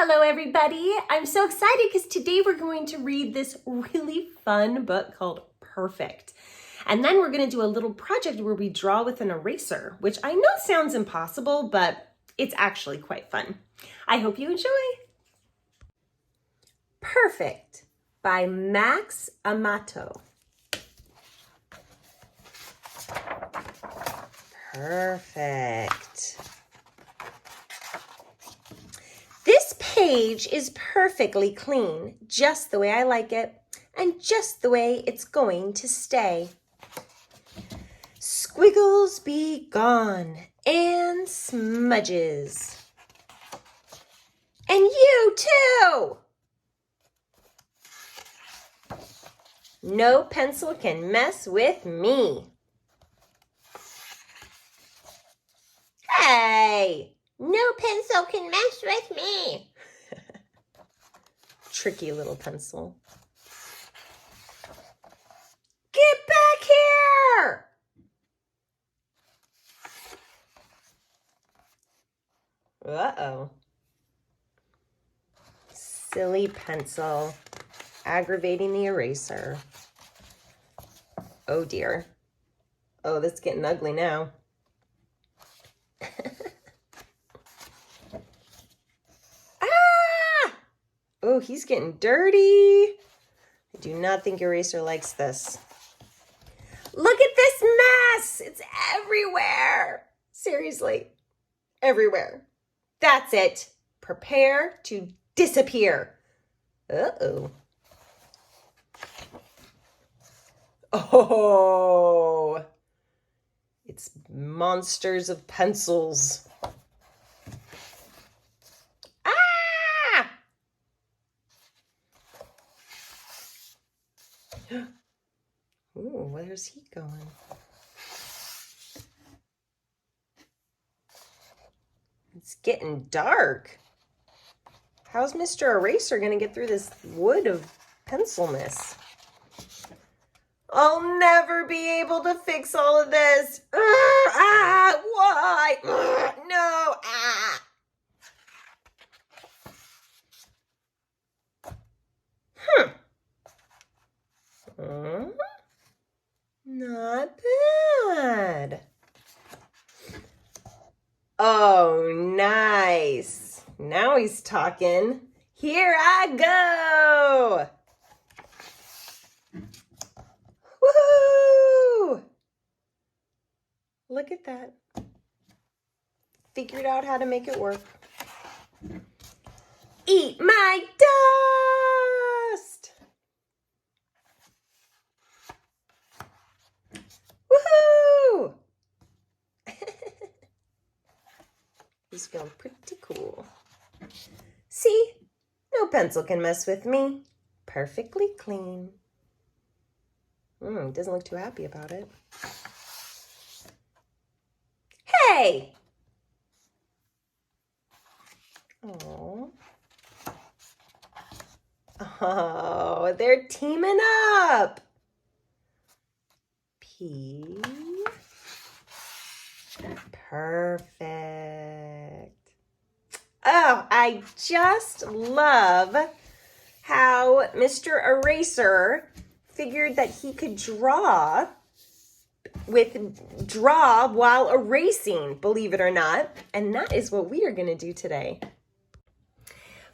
Hello everybody! I'm so excited because today we're going to read this really fun book called Perfect. And then we're going to do a little project where we draw with an eraser, which I know sounds impossible, but it's actually quite fun. I hope you enjoy. Perfect by Max Amato. Perfect. This page is perfectly clean, just the way I like it, and just the way it's going to stay. Squiggles be gone, and smudges. And you too! No pencil can mess with me. Hey! No pencil can mess with me. Tricky little pencil. Get back here! Uh-oh. Silly pencil. Aggravating the eraser. Oh dear. Oh, this is getting ugly now. Oh, he's getting dirty. I do not think Eraser likes this. Look at this mess. It's everywhere. Seriously, everywhere. That's it. Prepare to disappear. Uh-oh. Oh, it's monsters of pencils. Ooh, where's he going? It's getting dark. How's Mr. Eraser going to get through this wood of pencilness? I'll never be able to fix all of this. Why? No. Not bad. Oh, nice. Now he's talking. Here I go. Woohoo! Look at that. Figured out how to make it work. Eat my dust! Woohoo! He's feeling pretty cool. See? No pencil can mess with me. Perfectly clean. Doesn't look too happy about it. Hey! Oh, they're teaming up. P. Perfect. Oh, I just love how Mr. Eraser figured that he could draw while erasing, believe it or not. And that is what we are going to do today.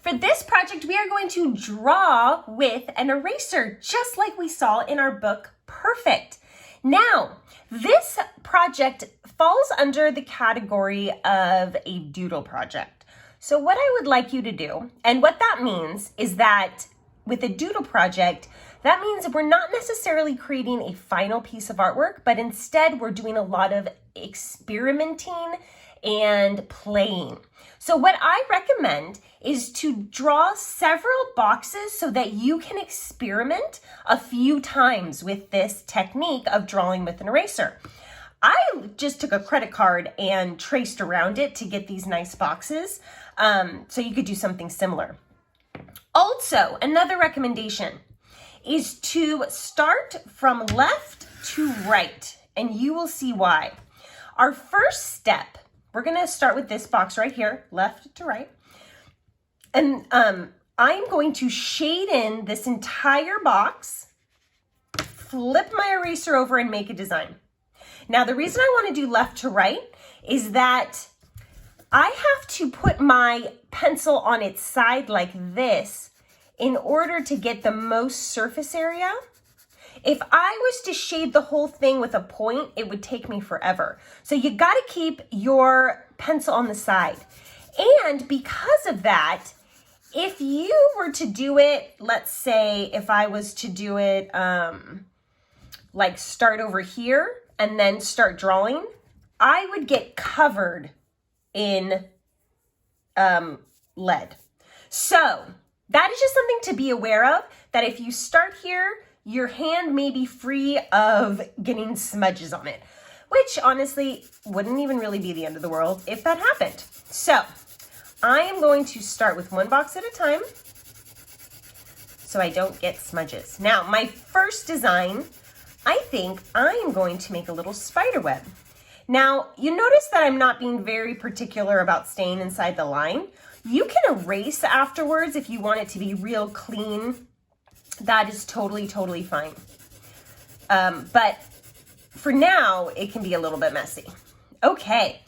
For this project, we are going to draw with an eraser, just like we saw in our book, Perfect. Now, this project falls under the category of a doodle project. So what I would like you to do, and what that means is that with a doodle project, that means we're not necessarily creating a final piece of artwork, but instead we're doing a lot of experimenting and playing. So what I recommend is to draw several boxes so that you can experiment a few times with this technique of drawing with an eraser. I just took a credit card and traced around it to get these nice boxes, so you could do something similar. Also, another recommendation is to start from left to right, and you will see why. Our first step, we're going to start with this box right here, left to right. And I'm going to shade in this entire box, flip my eraser over and make a design. Now, the reason I want to do left to right is that I have to put my pencil on its side like this in order to get the most surface area. If I was to shade the whole thing with a point, it would take me forever. So you got to keep your pencil on the side. And because of that, if you were to do it, let's say if I was to do it like start over here and then start drawing, I would get covered in lead. So that is just something to be aware of, that if you start here, your hand may be free of getting smudges on it, which honestly wouldn't even really be the end of the world if that happened. So I am going to start with one box at a time so I don't get smudges. Now, my first design, I think I am going to make a little spider web. Now, you notice that I'm not being very particular about staying inside the line. You can erase afterwards if you want it to be real clean. That is totally, totally fine. But for now, it can be a little bit messy. Okay,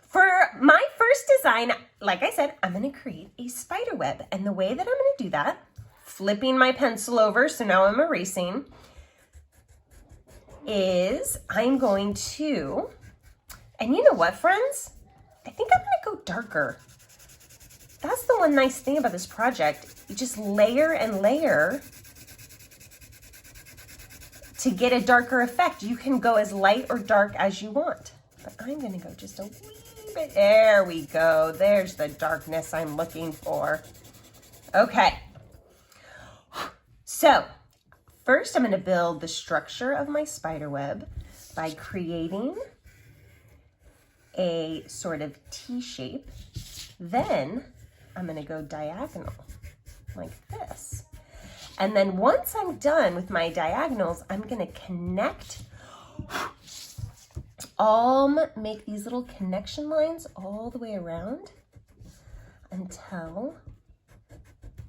for my first design, like I said, I'm gonna create a spider web. And the way that I'm gonna do that, flipping my pencil over, so now I'm erasing, is I'm going to, and you know what, friends? I think I'm gonna go darker. That's the one nice thing about this project. You just layer and layer to get a darker effect. You can go as light or dark as you want. But I'm gonna go just a wee bit. There we go. There's the darkness I'm looking for. Okay. So first I'm gonna build the structure of my spider web by creating a sort of T shape. Then I'm gonna go diagonal like this. And then once I'm done with my diagonals, I'm gonna connect, make these little connection lines all the way around until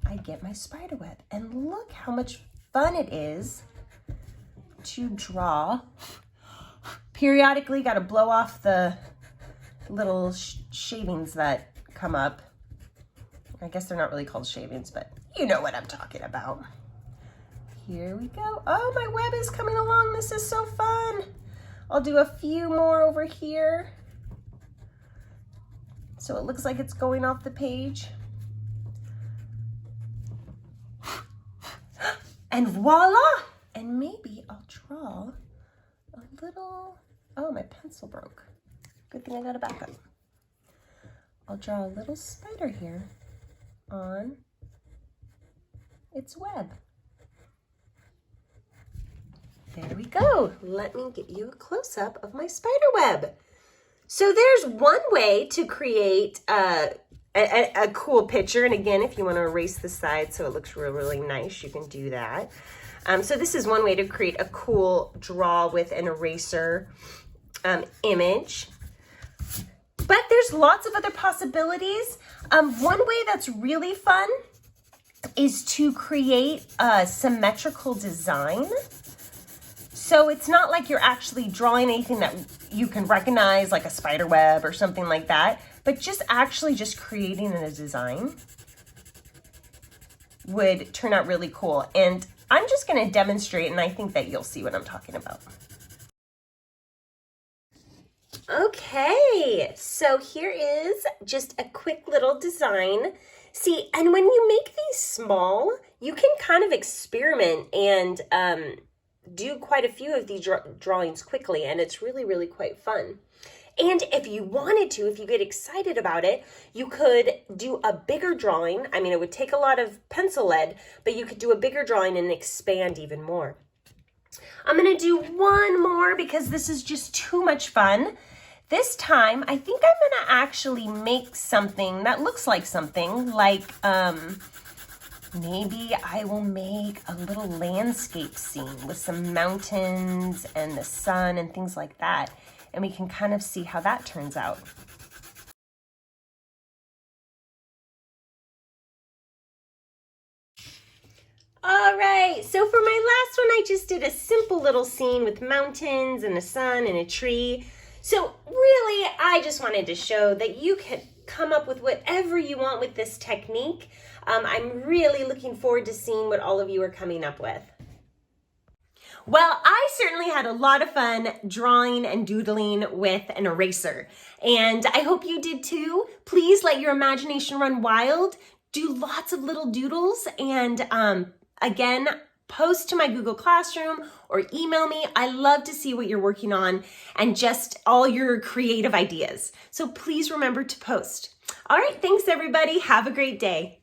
I get my spider web. And look how much fun it is to draw. Periodically, gotta blow off the little shavings that come up. I guess they're not really called shavings, but you know what I'm talking about. Here we go. Oh, my web is coming along. This is so fun. I'll do a few more over here, so it looks like it's going off the page. And voila! And maybe I'll draw a little, oh, my pencil broke. Good thing I got a backup. I'll draw a little spider here on its web. There we go. Let me get you a close-up of my spider web. So there's one way to create a cool picture. And again, if you want to erase the side so it looks really, really nice, you can do that. So this is one way to create a cool draw with an eraser image. But there's lots of other possibilities. One way that's really fun is to create a symmetrical design. So it's not like you're actually drawing anything that you can recognize, like a spider web or something like that, but just actually just creating a design would turn out really cool. And I'm just going to demonstrate, and I think that you'll see what I'm talking about. Okay, so here is just a quick little design. See, and when you make these small, you can kind of experiment and do quite a few of these drawings quickly, and it's really, really quite fun. And if you wanted to, if you get excited about it, you could do a bigger drawing. I mean, it would take a lot of pencil lead, but you could do a bigger drawing and expand even more. I'm going to do one more because this is just too much fun. This time, I think I'm going to actually make something that looks like something like, maybe I will make a little landscape scene with some mountains and the sun and things like that. And we can kind of see how that turns out. All right, so for my last one, I just did a simple little scene with mountains and a sun and a tree. So really, I just wanted to show that you can come up with whatever you want with this technique. I'm really looking forward to seeing what all of you are coming up with. Well, I certainly had a lot of fun drawing and doodling with an eraser, and I hope you did too. Please let your imagination run wild. Do lots of little doodles, and again, post to my Google Classroom or email me. I love to see what you're working on and just all your creative ideas. So please remember to post. All right, thanks everybody. Have a great day.